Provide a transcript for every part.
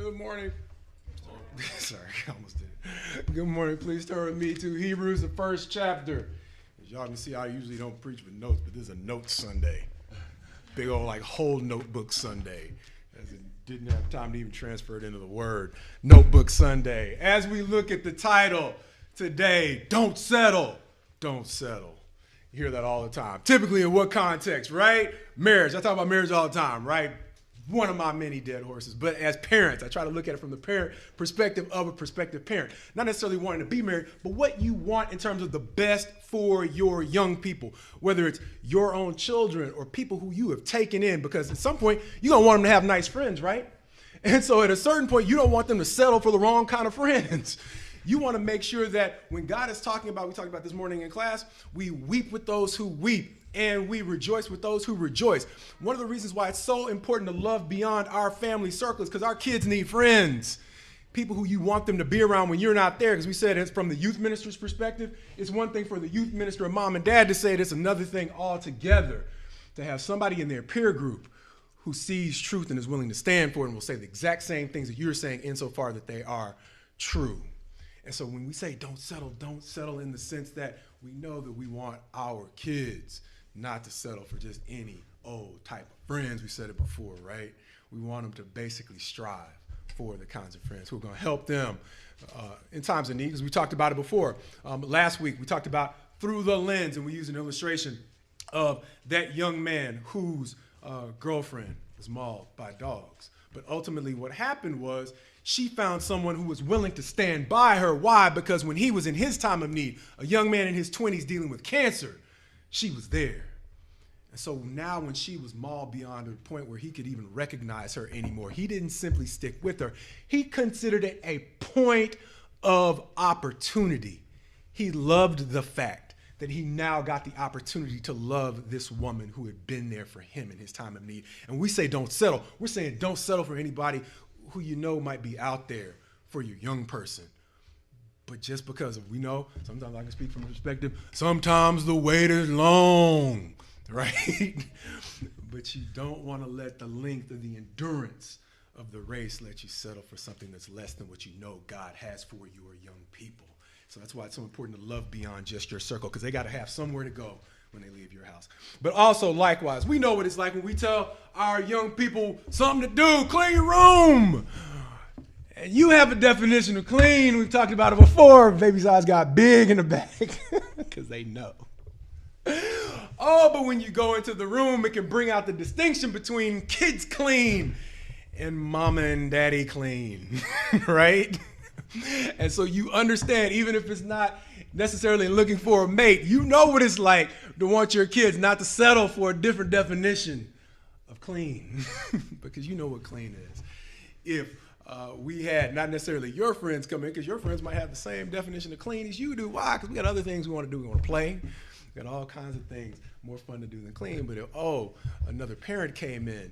Good morning. Sorry, I almost did it. Good morning. Please turn with me to Hebrews, the first chapter. As y'all can see, I usually don't preach with notes, but this is a note Sunday. Big old, whole notebook Sunday. As it didn't have time to even transfer it into the word. Notebook Sunday. As we look at the title today, Don't Settle. Don't settle. You hear that all the time. Typically in what context, right? Marriage. I talk about marriage all the time, right? One of my many dead horses. But as parents, I try to look at it from the parent perspective of a prospective parent. Not necessarily wanting to be married, but what you want in terms of the best for your young people, whether it's your own children or people who you have taken in, because at some point, you're going to want them to have nice friends, right? And so at a certain point, you don't want them to settle for the wrong kind of friends. You want to make sure that when God is talking about, we talked about this morning in class, we weep with those who weep and we rejoice with those who rejoice. One of the reasons why it's so important to love beyond our family circle is because our kids need friends. People who you want them to be around when you're not there. Because we said it's from the youth minister's perspective. It's one thing for the youth minister and mom and dad to say it. It's another thing altogether to have somebody in their peer group who sees truth and is willing to stand for it and will say the exact same things that you're saying insofar that they are true. And so when we say don't settle in the sense that we know that we want our kids not to settle for just any old type of friends. We said it before, right? We want them to basically strive for the kinds of friends who are going to help them in times of need, because we talked about it before. Last week, we talked about through the lens, and we used an illustration of that young man whose girlfriend was mauled by dogs. But ultimately what happened was she found someone who was willing to stand by her. Why? Because when he was in his time of need, a young man in his 20s dealing with cancer, she was there. And so now when she was mauled beyond the point where he could even recognize her anymore, he didn't simply stick with her. He considered it a point of opportunity. He loved the fact that he now got the opportunity to love this woman who had been there for him in his time of need. And we say don't settle. We're saying don't settle for anybody who you know might be out there for your young person. But just because we know, sometimes I can speak from perspective, sometimes the wait is long, right? But you don't want to let the length of the endurance of the race let you settle for something that's less than what you know God has for your young people. So that's why it's so important to love beyond just your circle, because they got to have somewhere to go when they leave your house. But also, likewise, we know what it's like when we tell our young people something to do, clean your room. And you have a definition of clean. We've talked about it before. Baby's eyes got big in the back because they know. Oh, but when you go into the room, it can bring out the distinction between kids clean and mama and daddy clean, right? And so you understand, even if it's not necessarily looking for a mate, you know what it's like to want your kids not to settle for a different definition of clean, because you know what clean is. If we had not necessarily your friends come in, because your friends might have the same definition of clean as you do. Why? Because we got other things we want to do. We want to play. We got all kinds of things more fun to do than clean. But if, another parent came in,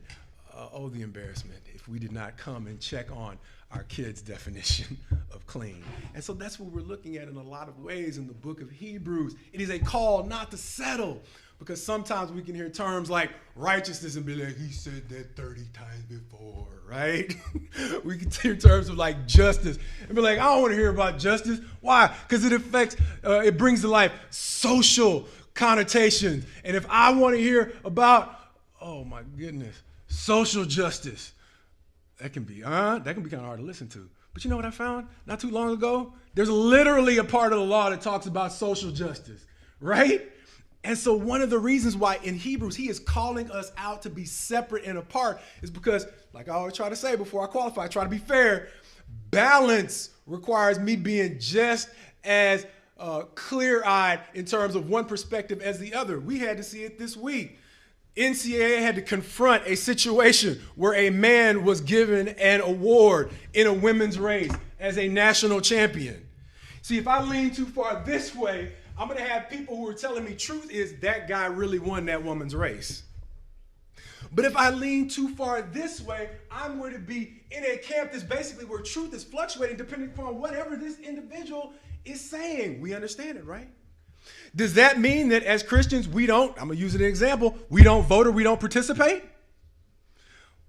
the embarrassment if we did not come and check on our kids' definition of clean. And so that's what we're looking at in a lot of ways in the book of Hebrews. It is a call not to settle, because sometimes we can hear terms like righteousness and be like, he said that 30 times before, right? We can hear terms of like justice and be like, I don't want to hear about justice. Why? Because it affects, it brings to life social connotations. And if I want to hear about, oh my goodness, social justice, that can be kind of hard to listen to. But you know what I found not too long ago? There's literally a part of the law that talks about social justice, right? And so one of the reasons why in Hebrews he is calling us out to be separate and apart is because, like I always try to say before I qualify, I try to be fair. Balance requires me being just as clear-eyed in terms of one perspective as the other. We had to see it this week. NCAA had to confront a situation where a man was given an award in a women's race as a national champion. See, if I lean too far this way, I'm going to have people who are telling me truth is that guy really won that woman's race. But if I lean too far this way, I'm going to be in a camp that's basically where truth is fluctuating depending upon whatever this individual is saying. We understand it, right? Does that mean that as Christians, I'm going to use an example, we don't vote or we don't participate?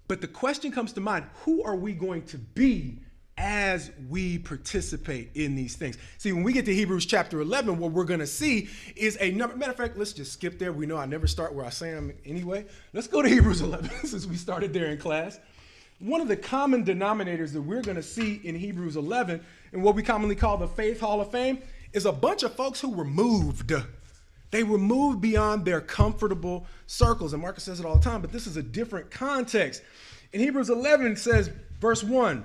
But the question comes to mind, who are we going to be as we participate in these things? See, when we get to Hebrews chapter 11, what we're going to see is a number. Matter of fact, let's just skip there. We know I never start where I say I'm anyway. Let's go to Hebrews 11 since we started there in class. One of the common denominators that we're going to see in Hebrews 11 and what we commonly call the Faith Hall of Fame is a bunch of folks who were moved. They were moved beyond their comfortable circles. And Marcus says it all the time, but this is a different context. In Hebrews 11, it says, verse 1,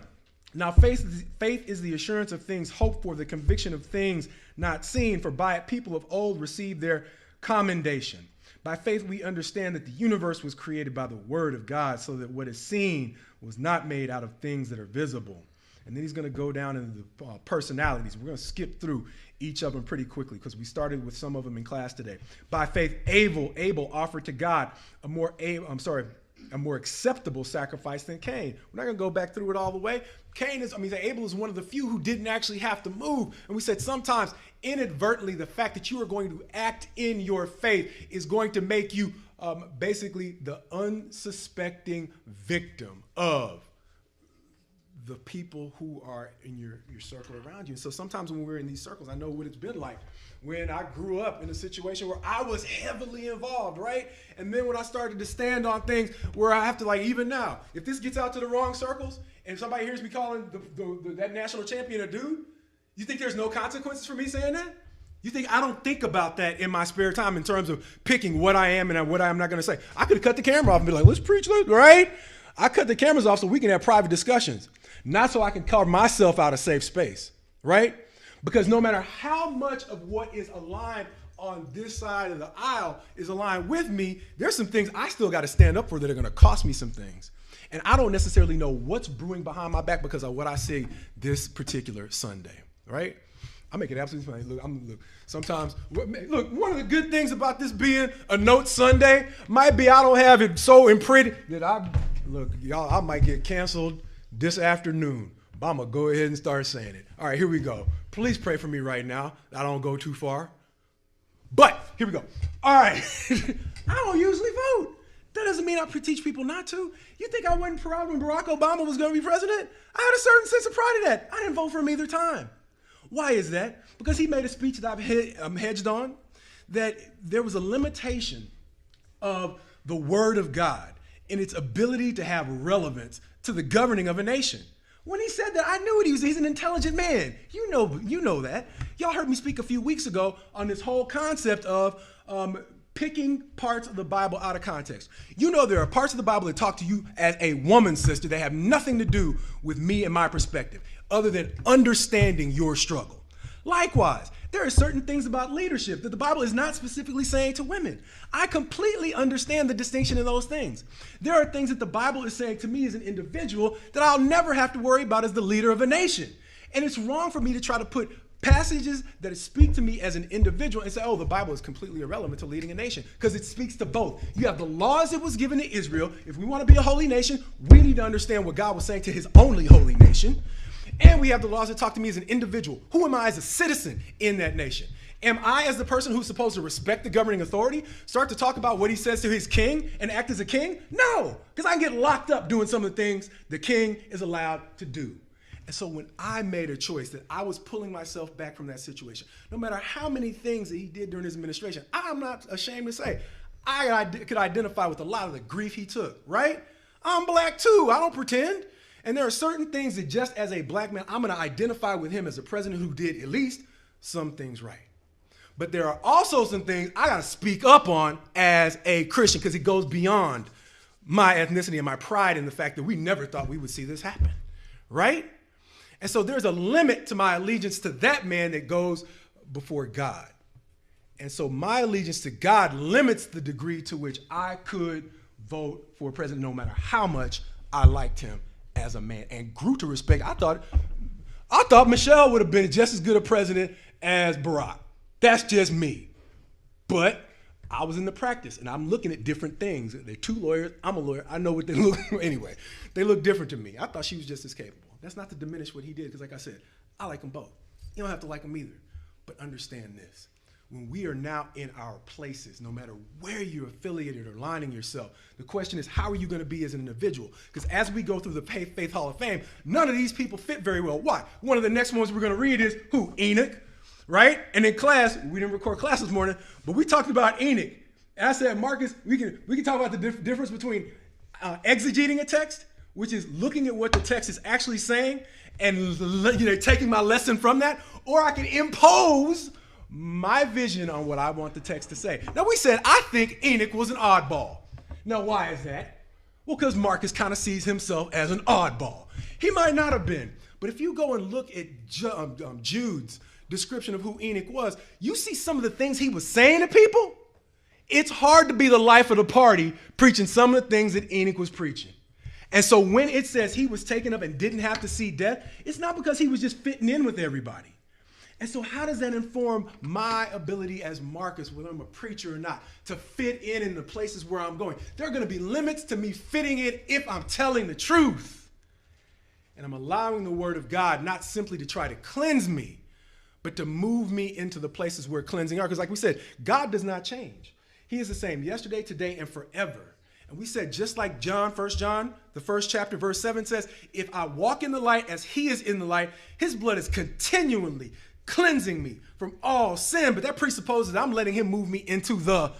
now faith is the assurance of things hoped for, the conviction of things not seen, for by it people of old received their commendation. By faith we understand that the universe was created by the word of God, so that what is seen was not made out of things that are visible. And then he's going to go down into the personalities. We're going to skip through each of them pretty quickly because we started with some of them in class today. By faith, Abel offered to God a more acceptable sacrifice than Cain. We're not going to go back through it all the way. Abel is one of the few who didn't actually have to move. And we said sometimes inadvertently the fact that you are going to act in your faith is going to make you basically the unsuspecting victim of the people who are in your circle around you. And so sometimes when we're in these circles, I know what it's been like when I grew up in a situation where I was heavily involved, right? And then when I started to stand on things where I have to, like, even now, if this gets out to the wrong circles and somebody hears me calling that national champion a dude, you think there's no consequences for me saying that? You think I don't think about that in my spare time in terms of picking what I am and what I am not going to say? I could have cut the camera off and be like, let's preach, right? I cut the cameras off so we can have private discussions. Not so I can carve myself out of safe space, right? Because no matter how much of what is aligned on this side of the aisle is aligned with me, there's some things I still got to stand up for that are going to cost me some things. And I don't necessarily know what's brewing behind my back because of what I see this particular Sunday, right? I make it absolutely fine. Look, sometimes, one of the good things about this being a Note Sunday might be I don't have it so imprinted that I might get canceled this afternoon, but I'm going to go ahead and start saying it. All right, here we go. Please pray for me right now. I don't go too far. But here we go. All right. I don't usually vote. That doesn't mean I teach people not to. You think I wasn't proud when Barack Obama was going to be president? I had a certain sense of pride in that. I didn't vote for him either time. Why is that? Because he made a speech that I've hedged on, that there was a limitation of the word of God in its ability to have relevance to the governing of a nation. When he said that, I knew it. He's an intelligent man. You know that. Y'all heard me speak a few weeks ago on this whole concept of picking parts of the Bible out of context. You know there are parts of the Bible that talk to you as a woman, sister, that have nothing to do with me and my perspective, other than understanding your struggle. Likewise, there are certain things about leadership that the Bible is not specifically saying to women. I completely understand the distinction in those things. There are things that the Bible is saying to me as an individual that I'll never have to worry about as the leader of a nation. And it's wrong for me to try to put passages that speak to me as an individual and say, oh, the Bible is completely irrelevant to leading a nation, because it speaks to both. You have the laws that was given to Israel. If we want to be a holy nation, we need to understand what God was saying to his only holy nation. And we have the laws that talk to me as an individual. Who am I as a citizen in that nation? Am I, as the person who's supposed to respect the governing authority, start to talk about what he says to his king and act as a king? No, because I can get locked up doing some of the things the king is allowed to do. And so when I made a choice that I was pulling myself back from that situation, no matter how many things that he did during his administration, I'm not ashamed to say, I could identify with a lot of the grief he took, right? I'm black too, I don't pretend. And there are certain things that just as a black man, I'm going to identify with him as a president who did at least some things right. But there are also some things I got to speak up on as a Christian, because it goes beyond my ethnicity and my pride in the fact that we never thought we would see this happen, right? And so there's a limit to my allegiance to that man that goes before God. And so my allegiance to God limits the degree to which I could vote for a president no matter how much I liked him as a man and grew to respect. I thought Michelle would have been just as good a president as Barack. That's just me. But I was in the practice and I'm looking at different things. They're two lawyers. I'm a lawyer. I know what they look anyway. They look different to me. I thought she was just as capable. That's not to diminish what he did, because like I said, I like them both. You don't have to like them either. But understand this. when we are now in our places, no matter where you're affiliated or aligning yourself. The question is, how are you going to be as an individual? Because as we go through the Faith Hall of Fame, none of these people fit very well. Why? One of the next ones we're going to read is who? Enoch, right? And in class, we didn't record class this morning, but we talked about Enoch. And I said, Marcus, we can talk about the difference between exegeting a text, which is looking at what the text is actually saying and taking my lesson from that, or I can impose my vision on what I want the text to say. Now, we said, I think Enoch was an oddball. Now, why is that? Well, because Marcus kind of sees himself as an oddball. He might not have been, but if you go and look at Jude's description of who Enoch was, you see some of the things he was saying to people. It's hard to be the life of the party preaching some of the things that Enoch was preaching. And so when it says he was taken up and didn't have to see death, it's not because he was just fitting in with everybody. And so how does that inform my ability as Marcus, whether I'm a preacher or not, to fit in the places where I'm going? There are going to be limits to me fitting in if I'm telling the truth. And I'm allowing the word of God not simply to try to cleanse me, but to move me into the places where cleansing are. Because like we said, God does not change. He is the same yesterday, today, and forever. And we said, just like John, 1 John, the first chapter, verse 7 says, if I walk in the light as he is in the light, his blood is continually cleansing me from all sin. But that presupposes I'm letting him move me into the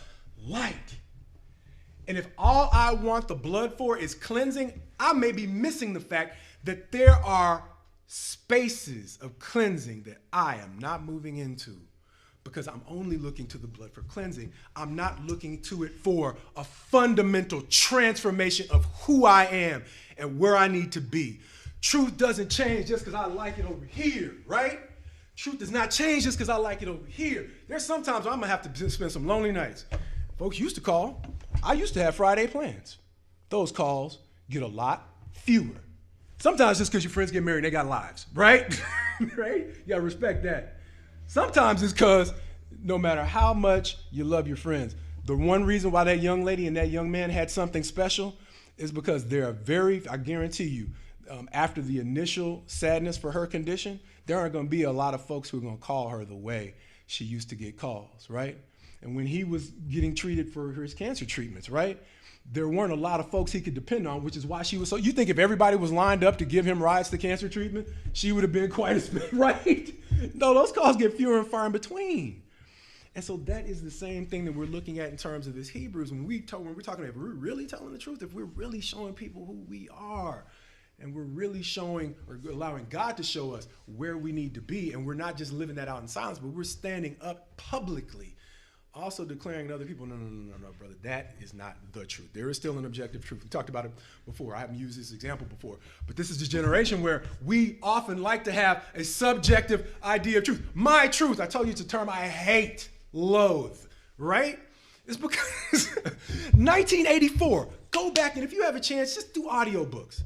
light. And if all I want the blood for is cleansing, I may be missing the fact that there are spaces of cleansing that I am not moving into because I'm only looking to the blood for cleansing. I'm not looking to it for a fundamental transformation of who I am and where I need to be. Truth doesn't change just because I like it over here, right? Truth does not change just because I like it over here. There's sometimes I'm going to have to spend some lonely nights. Folks used to call. I used to have Friday plans. Those calls get a lot fewer. Sometimes just because your friends get married and they got lives, right? Right? You got to respect that. Sometimes it's because no matter how much you love your friends, the one reason why that young lady and that young man had something special is because they're I guarantee you, after the initial sadness for her condition, there aren't going to be a lot of folks who are going to call her the way she used to get calls, right? And when he was getting treated for his cancer treatments, right, there weren't a lot of folks he could depend on, which is why she was so, you think if everybody was lined up to give him rides to cancer treatment, she would have been quite as, right? No, those calls get fewer and far in between. And so that is the same thing that we're looking at in terms of this Hebrews. When we're talking about, if we're really telling the truth, if we're really showing people who we are, and we're really showing or allowing God to show us where we need to be, and we're not just living that out in silence, but we're standing up publicly, also declaring to other people, no, brother, that is not the truth. There is still an objective truth. We talked about it before. I haven't used this example before, but this is the generation where we often like to have a subjective idea of truth. My truth, I told you it's a term I hate, loathe, right? It's because 1984, go back, and if you have a chance, just do audiobooks.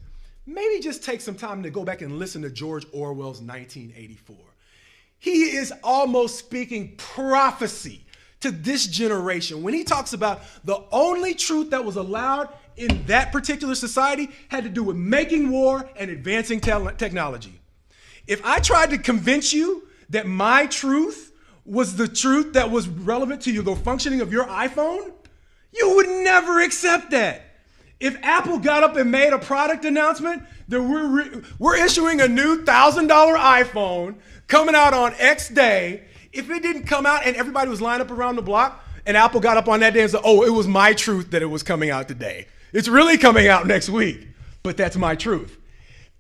Maybe just take some time to go back and listen to George Orwell's 1984. He is almost speaking prophecy to this generation when he talks about the only truth that was allowed in that particular society had to do with making war and advancing technology. If I tried to convince you that my truth was the truth that was relevant to you, the functioning of your iPhone, you would never accept that. If Apple got up and made a product announcement that we're issuing a new $1,000 iPhone coming out on X day, if it didn't come out and everybody was lined up around the block and Apple got up on that day and said, oh, it was my truth that it was coming out today. It's really coming out next week, but that's my truth.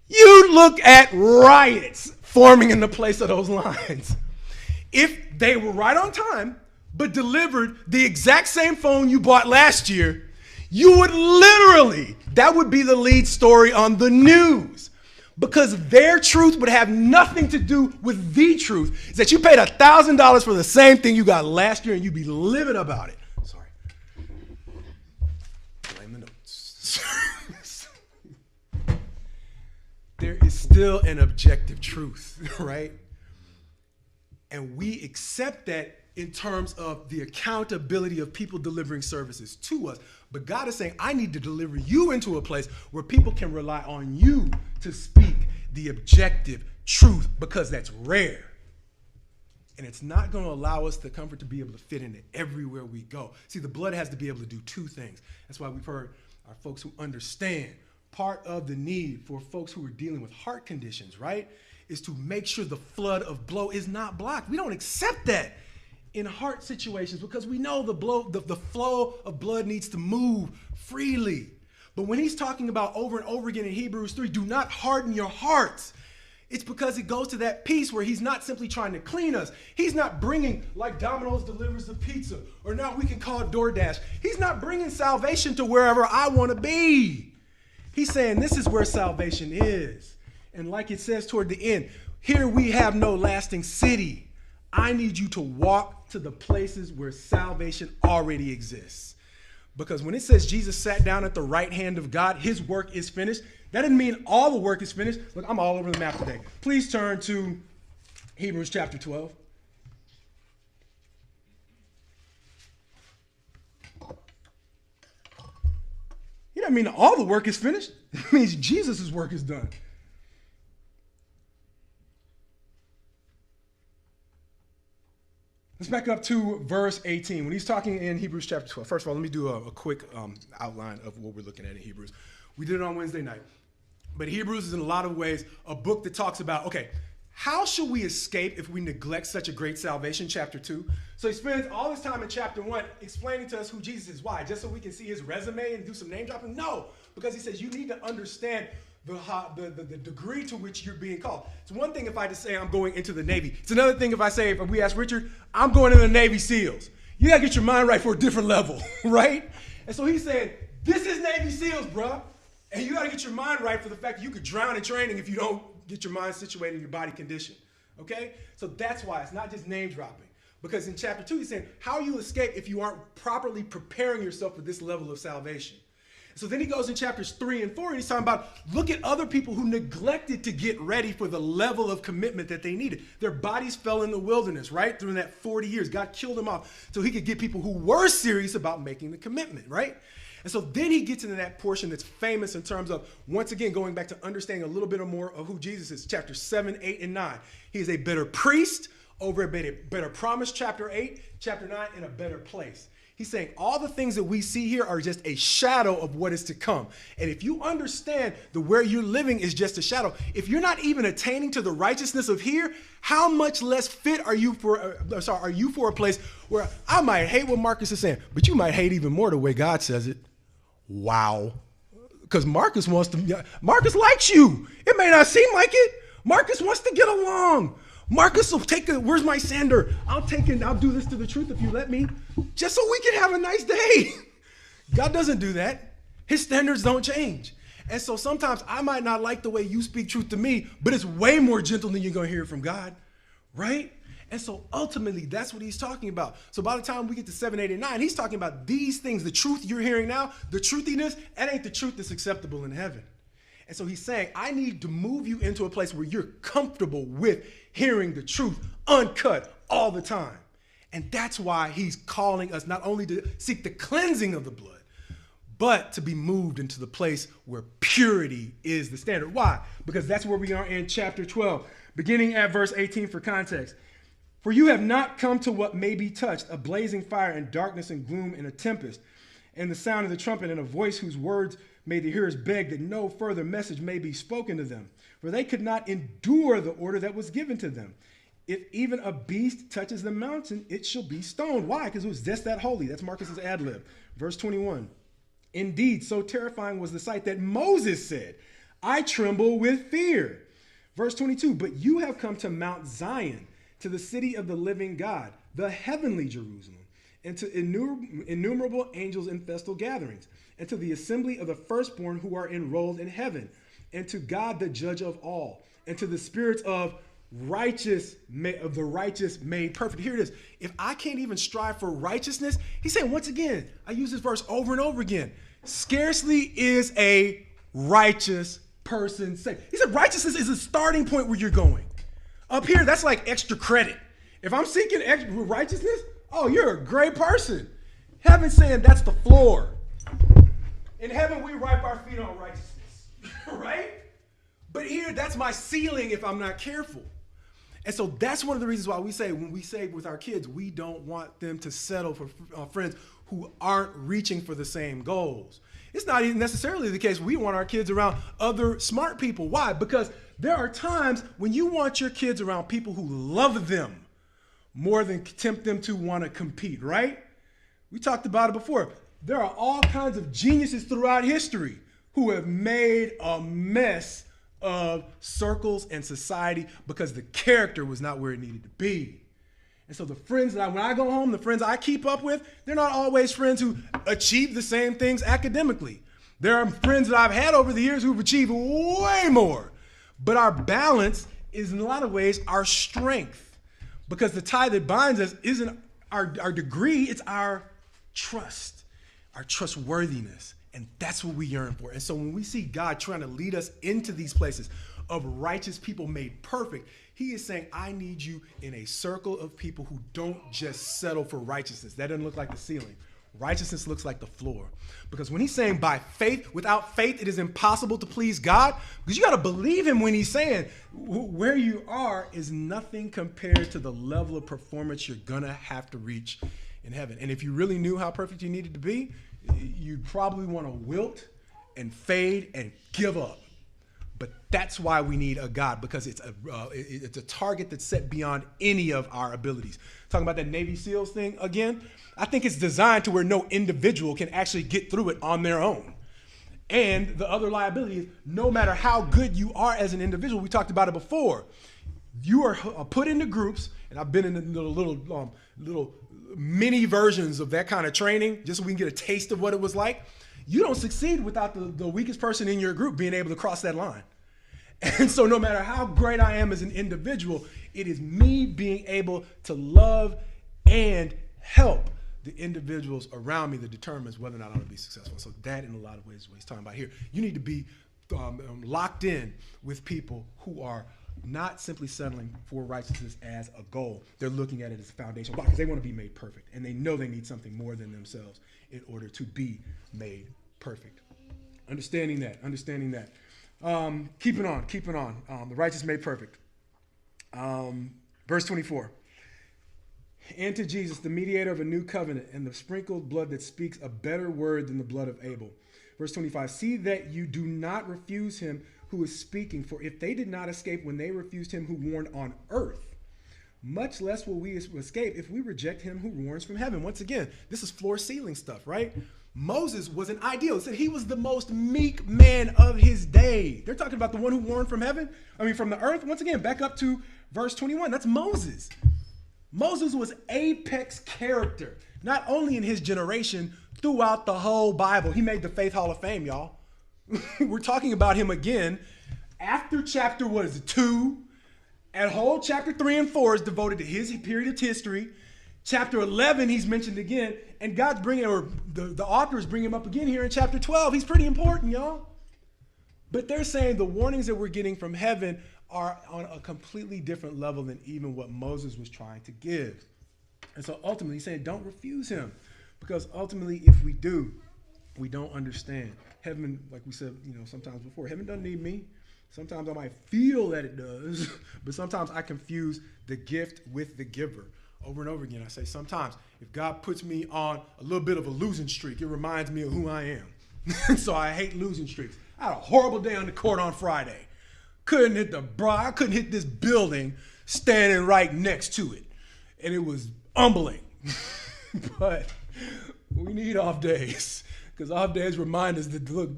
You look at riots forming in the place of those lines. If they were right on time, but delivered the exact same phone you bought last year, you would literally, that would be the lead story on the news, because their truth would have nothing to do with the truth. Is that you paid $1,000 for the same thing you got last year and you'd be livid about it. Sorry. Blame the notes. There is still an objective truth, right? And we accept that in terms of the accountability of people delivering services to us. But God is saying, I need to deliver you into a place where people can rely on you to speak the objective truth, because that's rare. And it's not going to allow us the comfort to be able to fit into everywhere we go. See, the blood has to be able to do two things. That's why we've heard our folks who understand part of the need for folks who are dealing with heart conditions, right, is to make sure the flood of blow is not blocked. We don't accept that in heart situations because we know the flow of blood needs to move freely. But when he's talking about over and over again in Hebrews 3, do not harden your hearts. It's because it goes to that piece where he's not simply trying to clean us. He's not bringing, like Domino's delivers the pizza, or now we can call it DoorDash. He's not bringing salvation to wherever I want to be. He's saying this is where salvation is. And like it says toward the end, here we have no lasting city. I need you to walk to the places where salvation already exists. Because when it says Jesus sat down at the right hand of God, his work is finished. That doesn't mean all the work is finished. Look, I'm all over the map today. Please turn to Hebrews chapter 12. He doesn't mean all the work is finished. It means Jesus' work is done. Let's back up to verse 18. When he's talking in Hebrews chapter 12, first of all, let me do a quick outline of what we're looking at in Hebrews. We did it on Wednesday night. But Hebrews is in a lot of ways a book that talks about, okay, how should we escape if we neglect such a great salvation, chapter 2? So he spends all his time in chapter 1 explaining to us who Jesus is. Why? Just so we can see his resume and do some name dropping? No, because he says you need to understand the degree to which you're being called. It's one thing if I just say I'm going into the Navy. It's another thing if I say, if we ask Richard, I'm going into the Navy SEALs. You got to get your mind right for a different level, right? And so he's saying, this is Navy SEALs, bruh. And you got to get your mind right for the fact that you could drown in training if you don't get your mind situated in your body condition, okay? So that's why it's not just name dropping. Because in chapter 2, he's saying, how you escape if you aren't properly preparing yourself for this level of salvation. So then he goes in chapters 3 and 4, and he's talking about, look at other people who neglected to get ready for the level of commitment that they needed. Their bodies fell in the wilderness, right? During that 40 years, God killed them off so he could get people who were serious about making the commitment, right? And so then he gets into that portion that's famous in terms of, once again, going back to understanding a little bit more of who Jesus is. Chapter 7, 8, and 9. He is a better priest over a better promise, chapter 8, chapter 9, in a better place. He's saying all the things that we see here are just a shadow of what is to come. And if you understand that where you're living is just a shadow, if you're not even attaining to the righteousness of here, how much less fit are you for a place where I might hate what Marcus is saying, but you might hate even more the way God says it. Wow. Because Marcus likes you. It may not seem like it. Marcus wants to get along. Marcus will where's my sander? I'll do this to the truth if you let me, just so we can have a nice day. God doesn't do that. His standards don't change. And so sometimes I might not like the way you speak truth to me, but it's way more gentle than you're going to hear from God, right? And so ultimately, that's what he's talking about. So by the time we get to 7, 8, and 9, he's talking about these things. The truth you're hearing now, the truthiness, that ain't the truth that's acceptable in heaven. And so he's saying, I need to move you into a place where you're comfortable with hearing the truth uncut all the time. And that's why he's calling us not only to seek the cleansing of the blood, but to be moved into the place where purity is the standard. Why? Because that's where we are in chapter 12, beginning at verse 18 for context. For you have not come to what may be touched, a blazing fire and darkness and gloom and a tempest, and the sound of the trumpet and a voice whose words made the hearers beg that no further message may be spoken to them. For they could not endure the order that was given to them. If even a beast touches the mountain, it shall be stoned. Why? Because it was just that holy. That's Marcus's ad lib. Verse 21. Indeed, so terrifying was the sight that Moses said, I tremble with fear. Verse 22. But you have come to Mount Zion, to the city of the living God, the heavenly Jerusalem, and to innumerable angels in festal gatherings, and to the assembly of the firstborn who are enrolled in heaven, and to God the judge of all, and to the spirits of the righteous made perfect. Here it is. If I can't even strive for righteousness, he's saying, once again, I use this verse over and over again, scarcely is a righteous person saved. He said righteousness is a starting point where you're going. Up here, that's like extra credit. If I'm seeking extra righteousness, oh, you're a great person. Heaven's saying that's the floor. In heaven, we wipe our feet on righteousness, right? But here, that's my ceiling if I'm not careful. And so that's one of the reasons why we say, when we say with our kids, we don't want them to settle for friends who aren't reaching for the same goals. It's not even necessarily the case. We want our kids around other smart people. Why? Because there are times when you want your kids around people who love them more than tempt them to want to compete, right? We talked about it before. There are all kinds of geniuses throughout history who have made a mess of circles and society because the character was not where it needed to be. And so the friends when I go home, the friends I keep up with, they're not always friends who achieve the same things academically. There are friends that I've had over the years who've achieved way more. But our balance is in a lot of ways our strength, because the tie that binds us isn't our degree, it's our trust, our trustworthiness. And that's what we yearn for. And so when we see God trying to lead us into these places of righteous people made perfect, he is saying, I need you in a circle of people who don't just settle for righteousness. That doesn't look like the ceiling. Righteousness looks like the floor. Because when he's saying by faith, without faith, it is impossible to please God, because you got to believe him when he's saying where you are is nothing compared to the level of performance you're going to have to reach in heaven. And if you really knew how perfect you needed to be, you'd probably want to wilt and fade and give up. But that's why we need a God, because it's a target that's set beyond any of our abilities. Talking about that Navy SEALs thing again, I think it's designed to where no individual can actually get through it on their own. And the other liability is, no matter how good you are as an individual, we talked about it before, you are put into groups, and I've been in the little mini versions of that kind of training, just so we can get a taste of what it was like. You don't succeed without the weakest person in your group being able to cross that line. And so no matter how great I am as an individual, it is me being able to love and help the individuals around me that determines whether or not I'm going to be successful. So that, in a lot of ways, is what he's talking about here. You need to be locked in with people who are not simply settling for righteousness as a goal. They're looking at it as a foundation. Why? Because they want to be made perfect, and they know they need something more than themselves in order to be made perfect. Understanding that. Keeping on. The righteous made perfect. Verse 24. And to Jesus, the mediator of a new covenant, and the sprinkled blood that speaks a better word than the blood of Abel. Verse 25. See that you do not refuse him who is speaking, for if they did not escape when they refused him who warned on earth, much less will we escape if we reject him who warns from heaven. Once again, this is floor ceiling stuff, right? Moses was an ideal. It said he was the most meek man of his day. They're talking about the one who warned from heaven. From the earth. Once again, back up to verse 21. That's Moses. Moses was apex character, not only in his generation, throughout the whole Bible. He made the Faith Hall of Fame, y'all. We're talking about him again after chapter 2. And whole chapter 3 and 4 is devoted to his period of history. Chapter 11, he's mentioned again, and God's bringing, or the authors bring him up again here in chapter 12. He's pretty important, y'all. But they're saying the warnings that we're getting from heaven are on a completely different level than even what Moses was trying to give. And so ultimately, he's saying, don't refuse him, because ultimately, if we do, we don't understand. Heaven, like we said, sometimes before, heaven doesn't need me. Sometimes I might feel that it does, but sometimes I confuse the gift with the giver. Over and over again, I say sometimes if God puts me on a little bit of a losing streak, it reminds me of who I am. So I hate losing streaks. I had a horrible day on the court on Friday. I couldn't hit this building standing right next to it. And it was humbling. But we need off days, because off days remind us that, look,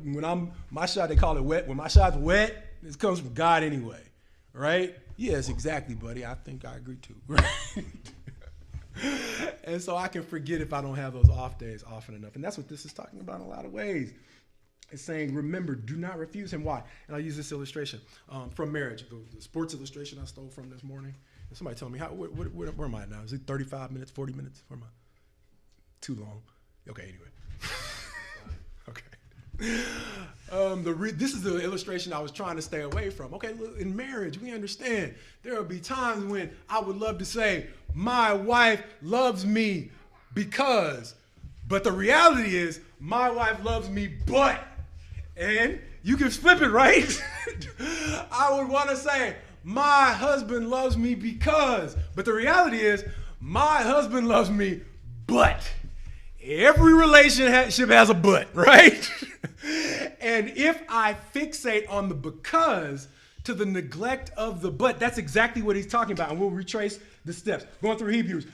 my shot, they call it wet. When my shot's wet, it comes from God anyway, right? Yes, exactly, buddy. I think I agree too, right? And so I can forget if I don't have those off days often enough. And that's what this is talking about in a lot of ways. It's saying, remember, do not refuse him. Why? And I'll use this illustration from marriage, the sports illustration I stole from this morning. And somebody told me, where am I now? Is it 35 minutes, 40 minutes? Where am I? Too long. Okay, anyway. Okay. This is the illustration I was trying to stay away from. Okay, look, in marriage, we understand there will be times when I would love to say, my wife loves me because, but the reality is, my wife loves me, but, and you can flip it, right? I would want to say, my husband loves me because, but the reality is my husband loves me, but. Every relationship has a but, right? And if I fixate on the because to the neglect of the but, that's exactly what he's talking about. And we'll retrace the steps. Going through Hebrews,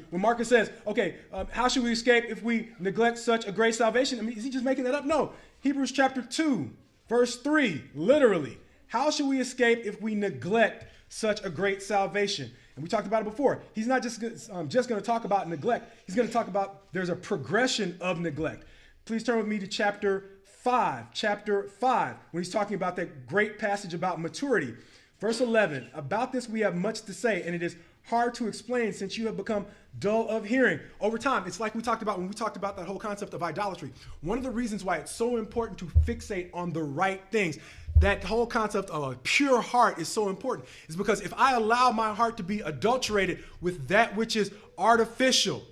when Marcus says, okay, how should we escape if we neglect such a great salvation? I mean, is he just making that up? No. Hebrews chapter 2, verse 3, literally. How should we escape if we neglect such a great salvation? And we talked about it before. He's not just going to talk about neglect. He's going to talk about there's a progression of neglect. Please turn with me to chapter 5. Chapter 5, when he's talking about that great passage about maturity. Verse 11, about this we have much to say, and it is hard to explain since you have become dull of hearing. Over time, it's like we talked about when we talked about that whole concept of idolatry. One of the reasons why it's so important to fixate on the right things, that whole concept of a pure heart is so important, is because if I allow my heart to be adulterated with that which is artificial,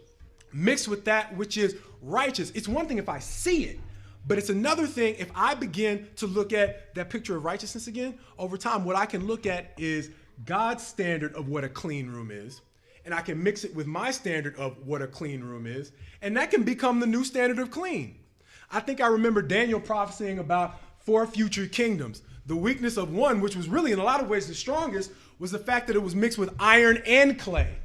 mixed with that which is righteous, it's one thing if I see it, but it's another thing if I begin to look at that picture of righteousness again. Over time, what I can look at is God's standard of what a clean room is, and I can mix it with my standard of what a clean room is, and that can become the new standard of clean. I think I remember Daniel prophesying about 4 future kingdoms. The weakness of one, which was really in a lot of ways the strongest, was the fact that it was mixed with iron and clay.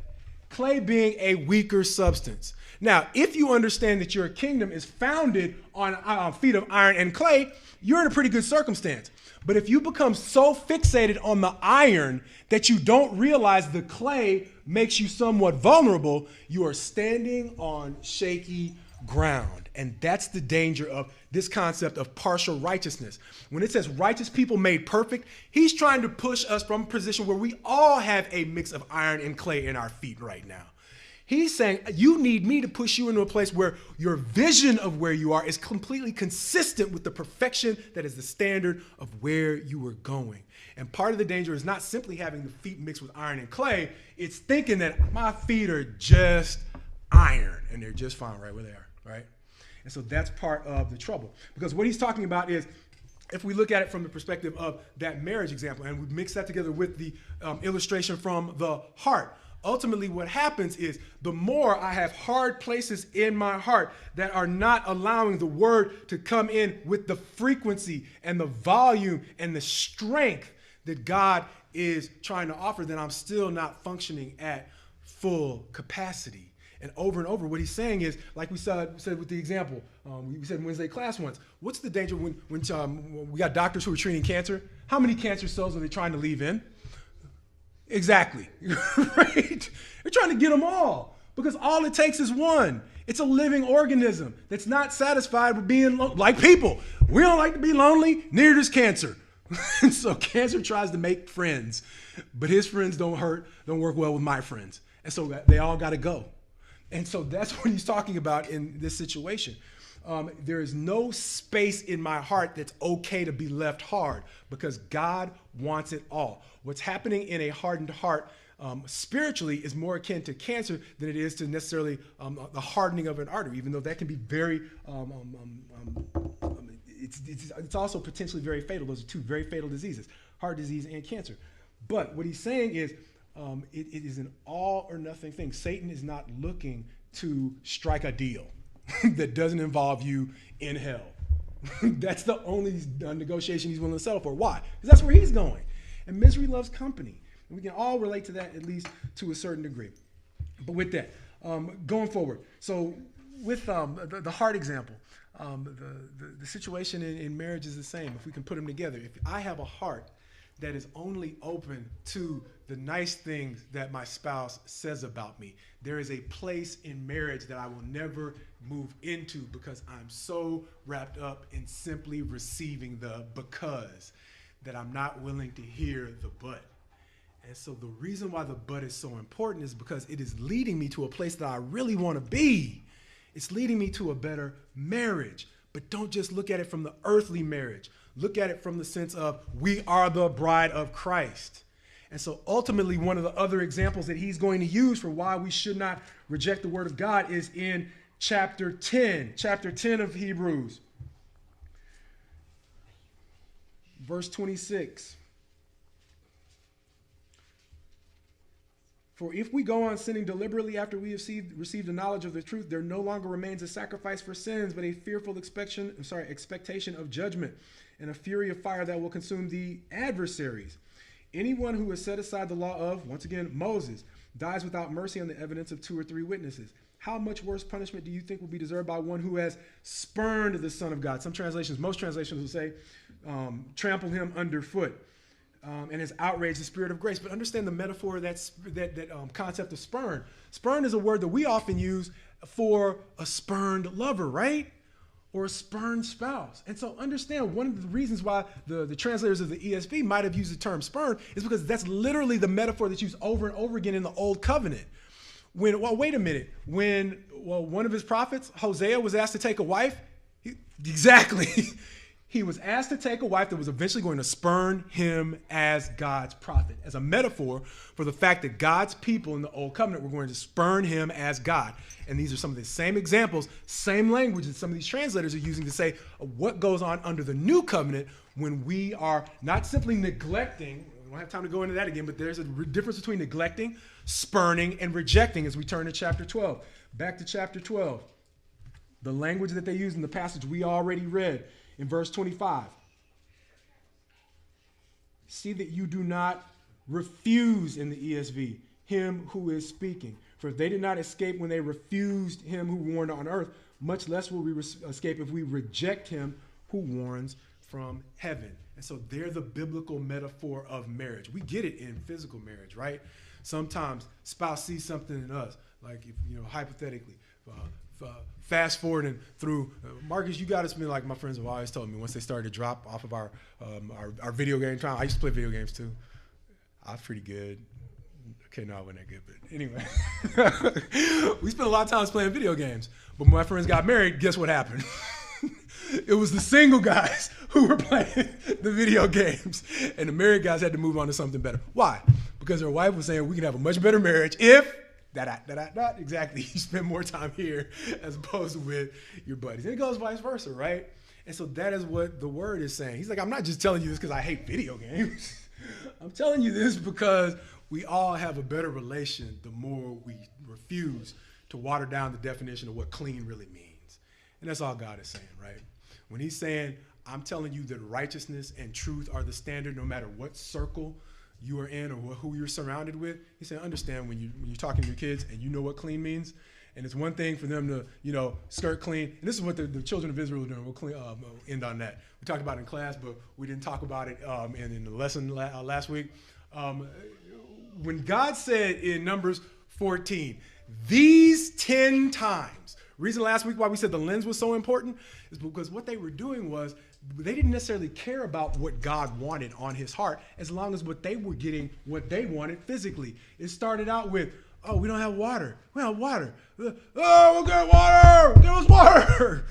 Clay being a weaker substance. Now, if you understand that your kingdom is founded on feet of iron and clay, you're in a pretty good circumstance. But if you become so fixated on the iron that you don't realize the clay makes you somewhat vulnerable, you are standing on shaky ground. And that's the danger of this concept of partial righteousness. When it says righteous people made perfect, he's trying to push us from a position where we all have a mix of iron and clay in our feet right now. He's saying you need me to push you into a place where your vision of where you are is completely consistent with the perfection that is the standard of where you were going. And part of the danger is not simply having the feet mixed with iron and clay. It's thinking that my feet are just iron and they're just fine right where they are, right? And so that's part of the trouble. Because what he's talking about is, if we look at it from the perspective of that marriage example, and we mix that together with the illustration from the heart, ultimately what happens is the more I have hard places in my heart that are not allowing the word to come in with the frequency and the volume and the strength that God is trying to offer, then I'm still not functioning at full capacity. And over, what he's saying is, like we said with the example, we said in Wednesday class once, what's the danger when we got doctors who are treating cancer? How many cancer cells are they trying to leave in? Exactly, right? They're trying to get them all because all it takes is one. It's a living organism that's not satisfied with being like people. We don't like to be lonely, neither does cancer. And so cancer tries to make friends, but his friends don't work well with my friends. And so they all got to go. And so that's what he's talking about in this situation. There is no space in my heart that's okay to be left hard because God wants it all. What's happening in a hardened heart spiritually is more akin to cancer than it is to necessarily the hardening of an artery, even though that can be very, it's also potentially very fatal. Those are 2 very fatal diseases, heart disease and cancer. But what he's saying is, it is an all or nothing thing. Satan is not looking to strike a deal that doesn't involve you in hell. That's the only negotiation he's willing to settle for. Why? Because that's where he's going. And misery loves company. And we can all relate to that, at least to a certain degree. But with that, going forward, so with the heart example, the situation in marriage is the same. If we can put them together, if I have a heart that is only open to the nice things that my spouse says about me, there is a place in marriage that I will never move into because I'm so wrapped up in simply receiving the because that I'm not willing to hear the but. And so the reason why the but is so important is because it is leading me to a place that I really want to be. It's leading me to a better marriage. But don't just look at it from the earthly marriage. Look at it from the sense of we are the bride of Christ. And so ultimately, one of the other examples that he's going to use for why we should not reject the word of God is in chapter 10 of Hebrews, verse 26. For if we go on sinning deliberately after we have received the knowledge of the truth, there no longer remains a sacrifice for sins, but a fearful expectation of judgment and a fury of fire that will consume the adversaries. Anyone who has set aside the law of, once again, Moses, dies without mercy on the evidence of 2 or 3 witnesses. How much worse punishment do you think will be deserved by one who has spurned the Son of God? Some translations, most translations will say, trampled him underfoot. And has outraged the Spirit of grace. But understand the metaphor, that concept of spurn. Spurn is a word that we often use for a spurned lover, right? Or a spurned spouse. And so understand one of the reasons why the translators of the ESV might have used the term spurn is because that's literally the metaphor that's used over and over again in the Old Covenant. Wait a minute. When one of his prophets, Hosea, was asked to take a wife, exactly. He was asked to take a wife that was eventually going to spurn him as God's prophet, as a metaphor for the fact that God's people in the Old Covenant were going to spurn him as God. And these are some of the same examples, same language that some of these translators are using to say what goes on under the New Covenant when we are not simply neglecting. We don't have time to go into that again, but there's a difference between neglecting, spurning, and rejecting as we turn to chapter 12. Back to chapter 12. The language that they use in the passage we already read. In verse 25, see that you do not refuse, in the ESV, him who is speaking. For if they did not escape when they refused him who warned on earth, much less will we escape if we reject him who warns from heaven. And so they're the biblical metaphor of marriage. We get it in physical marriage, right? Sometimes spouse sees something in us, like, if, hypothetically, fast forwarding through, Marcus, you got to spend, like my friends have always told me, once they started to drop off of our video game time. I used to play video games too. I was pretty good. Okay, no, I wasn't that good, but anyway. We spent a lot of time playing video games. But when my friends got married, guess what happened? It was the single guys who were playing the video games. And the married guys had to move on to something better. Why? Because their wife was saying we can have a much better marriage if exactly. You spend more time here as opposed to with your buddies. And it goes vice versa, right? And so that is what the word is saying. He's like, I'm not just telling you this because I hate video games. I'm telling you this because we all have a better relation the more we refuse to water down the definition of what clean really means. And that's all God is saying, right? When he's saying, I'm telling you that righteousness and truth are the standard no matter what circle you are in or who you're surrounded with. He said, understand when you're talking to your kids and you know what clean means. And it's one thing for them to, skirt clean. And this is what the children of Israel are doing. We'll end on that. We talked about it in class, but we didn't talk about it in the lesson last week. When God said in Numbers 14, these 10 times, reason last week why we said the lens was so important is because what they were doing was they didn't necessarily care about what God wanted on his heart as long as what they were getting what they wanted physically. It started out with, oh, we don't have water. We don't have water. Oh, we'll get water. Give us water.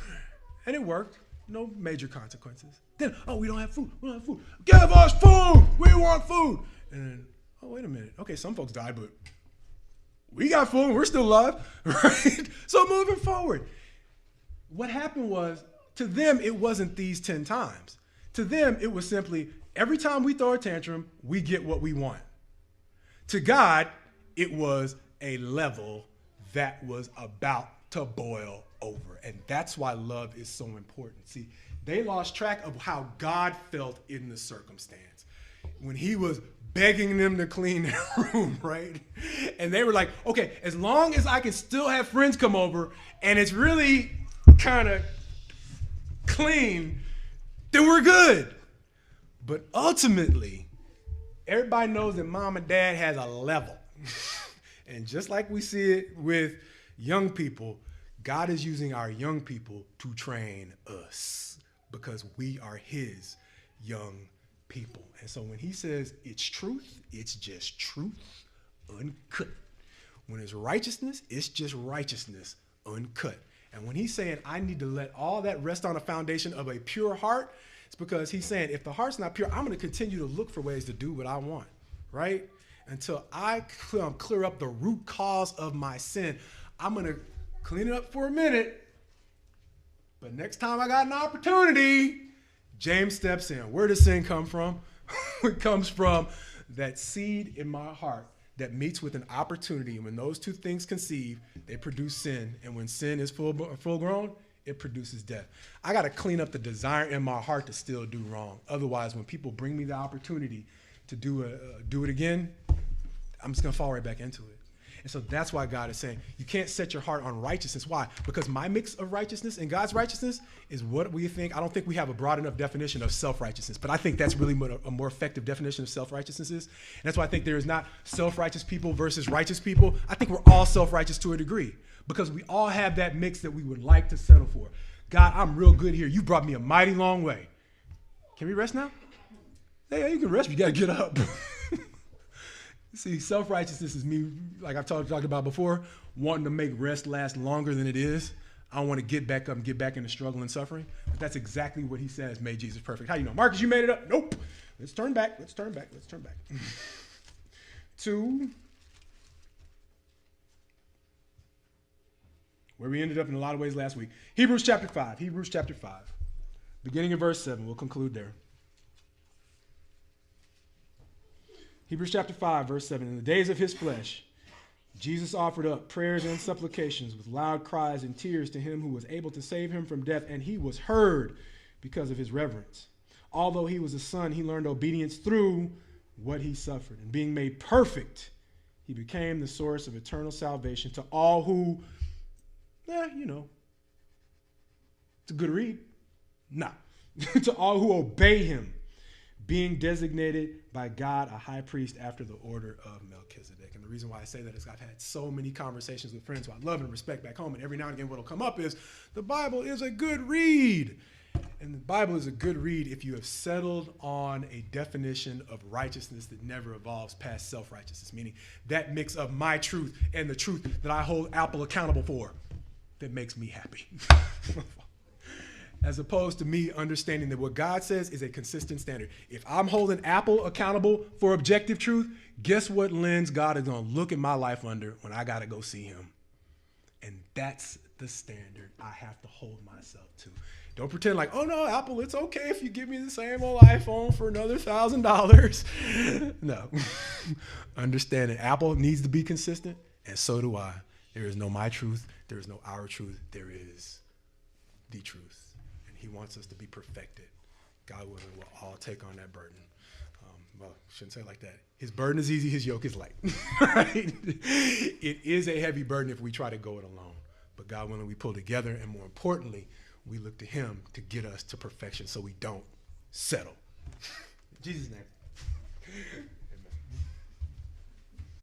And it worked. No major consequences. Then, oh, we don't have food. We don't have food. Give us food. We want food. And then, oh, wait a minute. Okay, some folks died, but we got food. We're still alive. Right? So moving forward, what happened was, to them, it wasn't these 10 times. To them, it was simply every time we throw a tantrum, we get what we want. To God, it was a level that was about to boil over. And that's why love is so important. See, they lost track of how God felt in the circumstance. When he was begging them to clean their room, right? And they were like, okay, as long as I can still have friends come over and it's really kind of clean, then we're good. But ultimately, everybody knows that mom and dad has a level. And just like we see it with young people, God is using our young people to train us because we are his young people. And so when he says it's truth, it's just truth uncut. When it's righteousness, it's just righteousness uncut. And when he's saying, I need to let all that rest on a foundation of a pure heart, it's because he's saying, if the heart's not pure, I'm going to continue to look for ways to do what I want, right? Until I clear up the root cause of my sin. I'm going to clean it up for a minute. But next time I got an opportunity, James steps in. Where does sin come from? It comes from that seed in my heart that meets with an opportunity. And when those two things conceive, they produce sin. And when sin is full grown, it produces death. I got to clean up the desire in my heart to still do wrong. Otherwise, when people bring me the opportunity to do it again, I'm just going to fall right back into it. And so that's why God is saying, you can't set your heart on righteousness. Why? Because my mix of righteousness and God's righteousness is what we think. I don't think we have a broad enough definition of self-righteousness, but I think that's really what a more effective definition of self-righteousness is. And that's why I think there is not self-righteous people versus righteous people. I think we're all self-righteous to a degree because we all have that mix that we would like to settle for. God, I'm real good here. You brought me a mighty long way. Can we rest now? Yeah, you can rest, but you got to get up. See, self-righteousness is me, like I've talked about before, wanting to make rest last longer than it is. I don't want to get back up and get back into struggle and suffering. But that's exactly what he says made Jesus perfect. How you know? Marcus, you made it up? Nope. Let's turn back. To where we ended up in a lot of ways last week. Hebrews chapter 5. Beginning in verse 7. We'll conclude there. Hebrews chapter 5, verse 7. In the days of his flesh, Jesus offered up prayers and supplications with loud cries and tears to him who was able to save him from death, and he was heard because of his reverence. Although he was a son, he learned obedience through what he suffered. And being made perfect, he became the source of eternal salvation to all who, it's a good read. No. To all who obey him, being designated by God a high priest after the order of Melchizedek. And the reason why I say that is I've had so many conversations with friends who I love and respect back home, and every now and again what will come up is the Bible is a good read. And the Bible is a good read if you have settled on a definition of righteousness that never evolves past self-righteousness, meaning that mix of my truth and the truth that I hold Apple accountable for that makes me happy. As opposed to me understanding that what God says is a consistent standard. If I'm holding Apple accountable for objective truth, guess what lens God is going to look at my life under when I got to go see him? And that's the standard I have to hold myself to. Don't pretend like, oh no, Apple, it's okay if you give me the same old iPhone for another $1,000. No. Understand that Apple needs to be consistent, and so do I. There is no my truth. There is no our truth. There is the truth. He wants us to be perfected. God willing, we'll all take on that burden. Shouldn't say it like that. His burden is easy, his yoke is light. Right? It is a heavy burden if we try to go it alone. But God willing, we pull together, and more importantly, we look to him to get us to perfection so we don't settle. In Jesus' name.